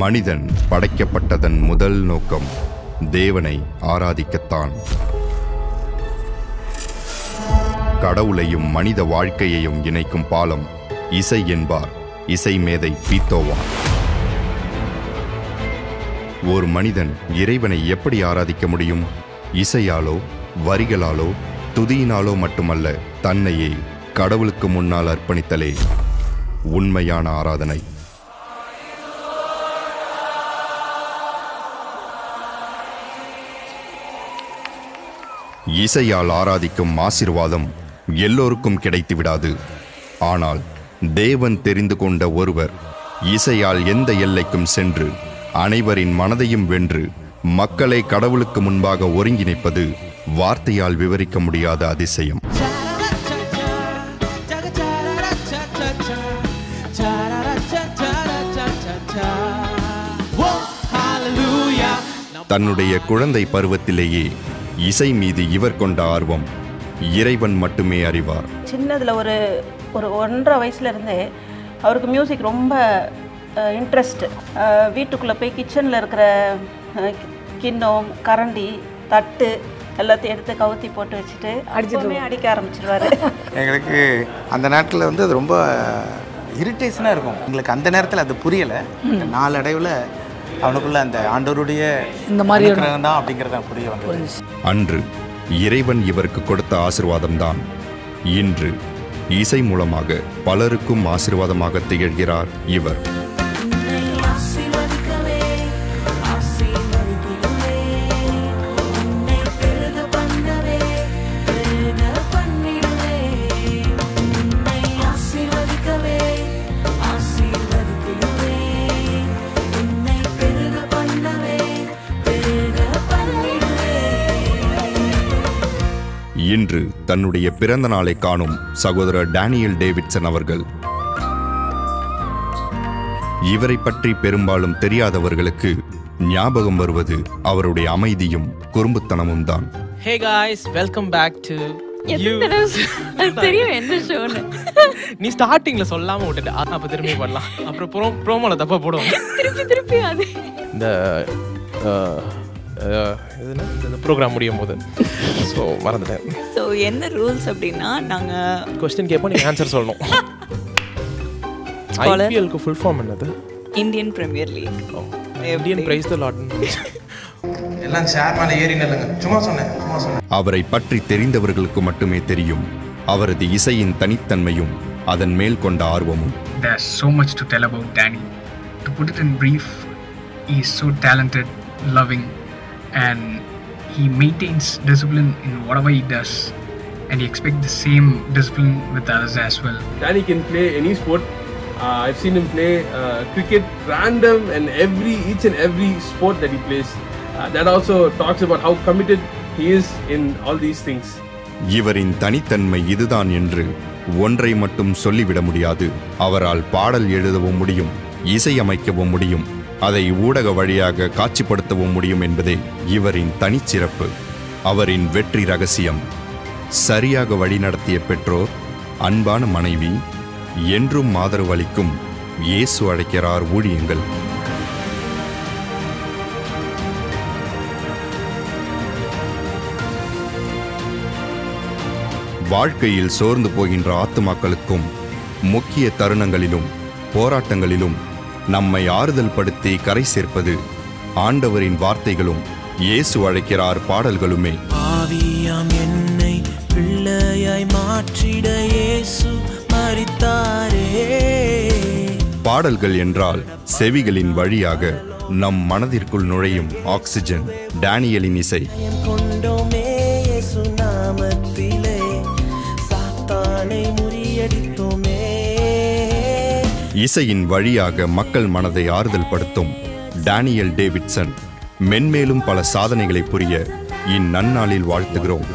மனிதன் படைக்கப்பட்டதன் முதல் நோக்கம் தேவனை ஆராதிக்கத்தான். கடவுளையும் மனித வாழ்க்கையையும் இணைக்கும் பாலம் இசை என்பார் இசை மேதை பீத்தோவன். ஒரு மனிதன் இறைவனை எப்படி ஆராதிக்க முடியும்? இசையாலோ, வரிகளாலோ, துதியினாலோ மட்டுமல்ல, தன்னையே கடவுளுக்கு முன்னால் அர்ப்பணித்தலே உண்மையான ஆராதனை. இசையால் ஆராதிக்கும் ஆசீர்வாதம் எல்லோருக்கும் கிடைத்து விடாது. ஆனால் தேவன் தெரிந்து கொண்ட ஒருவர் இசையால் எந்த எல்லைக்கும் சென்று அனைவரின் மனதையும் வென்று மக்களை கடவுளுக்கு முன்பாக ஒருங்கிணைப்பது வார்த்தையால் விவரிக்க முடியாத அதிசயம். தன்னுடைய குழந்தை பருவத்திலேயே இசை மீது இவர் கொண்ட ஆர்வம் இறைவன் மட்டுமே அறிவார். சின்னதில் ஒரு 1.5 வயசுல இருந்தே அவருக்கு மியூசிக் ரொம்ப இன்ட்ரெஸ்ட். வீட்டுக்குள்ளே போய் கிச்சனில் இருக்கிற கிண்ணம், கரண்டி, தட்டு எல்லாத்தையும் எடுத்து கவுத்தி போட்டு வச்சுட்டு அடிக்க ஆரம்பிச்சிருவாரு. எங்களுக்கு அந்த நாட்டில் வந்து அது ரொம்ப இரிட்டேஷனாக இருக்கும். எங்களுக்கு அந்த நேரத்தில் அது புரியலை. நாளடைவில் அவனுக்குள்ள அந்த ஆண்டவருடைய இந்த மாதிரி தான் அப்படிங்கிறத புரிய வந்தது. அன்று இறைவன் இவருக்கு கொடுத்த ஆசீர்வாதம்தான் இன்று இசை மூலமாக பலருக்கும் ஆசீர்வாதமாக திகழ்கிறார் இவர். இன்று தன்னுடைய பிறந்த நாளை காணும் சகோதரர் டேனியல் டேவிட்சன் அவர்கள். இவரை பற்றி பெரும்பாலும் தெரியாதவர்களுக்கு ஞாபகம் வருவது அவருடைய அமைதியும் குறும்புத்தனமும் தான். Hey guys, welcome back to தெரியும் என்ன ஷோன்னு. நீ ஸ்டார்டிங்ல சொல்லாம விட்டுட்ட, அப்ப திரும்பி பண்ணலாம். அப்புறம் ப்ரோமோல தப்பா போடுவோம். திருப்பி அது இந்த இந்த ப்ரோக்ராம் முடியும் போது ஸோ மறந்துட்டேன். ஸோ என்ன ரூல்ஸ் அப்படின்னா, நாங்கள் கொஸ்டின் கேட்போம், நீங்கள் ஆன்சர் சொல்லணும். ஐபிஎல்க்கு ஃபுல் ஃபார்ம் என்னது? Indian premier league. Indian praise the lord. எல்லாம் ஷேர் மேலே ஏறி நில்லுங்க. சும்மா சொன்னேன். அவரை பற்றி தெரிந்தவர்களுக்கு மட்டுமே தெரியும் அவரது இசையின் தனித்தன்மையும் அதன் மேல் கொண்ட ஆர்வமும். There's so much to tell about Danny. To put it in brief, he is so talented, loving, and he maintains discipline in whatever he does, and he expects the same discipline with others as well. Danny can play any sport. I've seen him play cricket, random, and each and every sport that he plays. That also talks about how committed he is in all these things. இவரின் தனித்தன்மை இதுதான் என்று ஒன்றை மட்டும் சொல்லிவிட முடியாது. அவரால் பாடல் எழுதவும் முடியும், இசையமைக்கவும் முடியும், அதை ஊடக வழியாக காட்சிப்படுத்தவும் முடியும் என்பதே இவரின் தனிச்சிறப்பு. அவரின் வெற்றி ரகசியம் சரியாக வழிநடத்திய பெற்றோர், அன்பான மனைவி, என்றும் ஆதரவு அளிக்கும் இயேசு அழைக்கிறார் ஊழியங்கள். வாழ்க்கையில் சோர்ந்து போகின்ற ஆத்துமாக்களுக்கும் முக்கிய தருணங்களிலும் போராட்டங்களிலும் நம்மை ஆறுதல் படுத்தி கரை சேர்ப்பது ஆண்டவரின் வார்த்தைகளும் இயேசு அழைக்கிறார் பாடல்களுமே. ஆவியாம் என்னை பிள்ளையாய் மாற்றிட இயேசு மரித்தாரே. பாடல்கள் என்றால் செவிகளின் வழியாக நம் மனதிற்குள் நுழையும் ஆக்சிஜன். டேனியலின் இசை கொண்டோமே இயேசு நாமத்திலே, சாத்தானை முறியடித்தோமே. இசையின் வழியாக மக்கள் மனதை ஆறுதல் படுத்தும் டேனியல் டேவிட்சன் மென்மேலும் பல சாதனைகளை புரிய இந்நன்னாளில் வாழ்த்துகிறோம்.